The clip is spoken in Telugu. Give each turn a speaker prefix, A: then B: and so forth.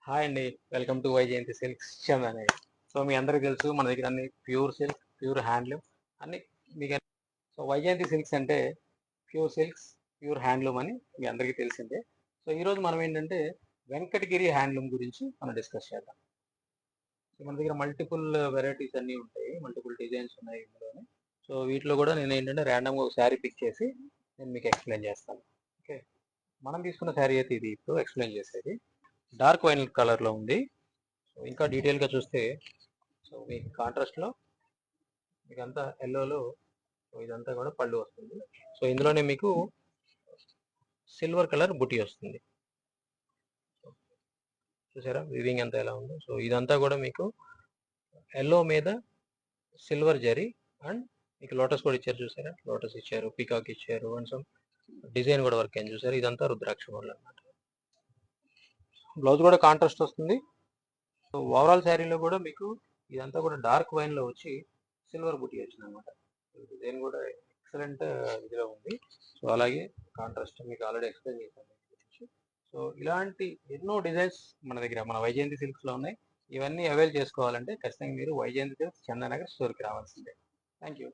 A: హాయ్ అండి. Welcome to Vaijayanthi silks Chandana. So మీ అందరికీ తెలుసు మన దగ్గర అన్ని ప్యూర్ సిల్క్, ప్యూర్ హ్యాండ్లూమ్ అన్ని మీకు. సో వైజయంతి సిల్క్స్ అంటే ప్యూర్ సిల్క్స్, ప్యూర్ హ్యాండ్లూమ్ అని మీ అందరికీ తెలిసిందే. సో ఈరోజు మనం ఏంటంటే వెంకటగిరి హ్యాండ్లూమ్ గురించి మనం డిస్కస్ చేద్దాం. సో మన దగ్గర మల్టిపుల్ వెరైటీస్ అన్నీ ఉంటాయి, మల్టిపుల్ డిజైన్స్ ఉన్నాయి ఇందులోనే. సో వీటిలో కూడా నేను ఏంటంటే ర్యాండమ్గా ఒక శారీ పిక్ చేసి నేను మీకు ఎక్స్ప్లెయిన్ చేస్తాను. ఓకే, మనం తీసుకున్న శారీ అయితే ఇది ఇప్పుడు ఎక్స్ప్లెయిన్ చేసేది డార్క్ వైన్ కలర్లో ఉంది. సో ఇంకా డీటెయిల్గా చూస్తే, సో మీకు కాంట్రాస్ట్లో మీకు అంతా ఎల్లోలో ఇదంతా కూడా పళ్ళు వస్తుంది. సో ఇందులోనే మీకు సిల్వర్ కలర్ బుటీ వస్తుంది. చూసారా వివింగ్ అంతా ఎలా ఉందో. సో ఇదంతా కూడా మీకు ఎల్లో మీద సిల్వర్ జరీ అండ్ మీకు లోటస్ కూడా ఇచ్చారు. చూసారా, లోటస్ ఇచ్చారు, పీకాక్ ఇచ్చారు అండ్ సమ్ డిజైన్ కూడా వర్క్ అయింది. చూసారు, ఇదంతా రుద్రాక్ష మోడల్ అనమాట. బ్లౌజ్ కూడా కాంట్రాస్ట్ వస్తుంది. సో ఓవరాల్ శారీలో కూడా మీకు ఇదంతా కూడా డార్క్ వైన్లో వచ్చి సిల్వర్ బుటీ వచ్చింది అనమాట. డిజైన్ కూడా ఎక్సలెంట్ ఇదిలో ఉంది. సో అలాగే కాంట్రాస్ట్ మీకు ఆల్రెడీ ఎక్స్ప్లెయిన్ చేశాను. సో ఇలాంటి ఎన్నో డిజైన్స్ మన దగ్గర మన వైజయంతి సిల్క్స్లో ఉన్నాయి. ఇవన్నీ అవైల్ చేసుకోవాలంటే ఖచ్చితంగా మీరు వైజయంతి సిల్క్స్ చందానగర్ స్టోర్కి రావాల్సిందే. Thank you.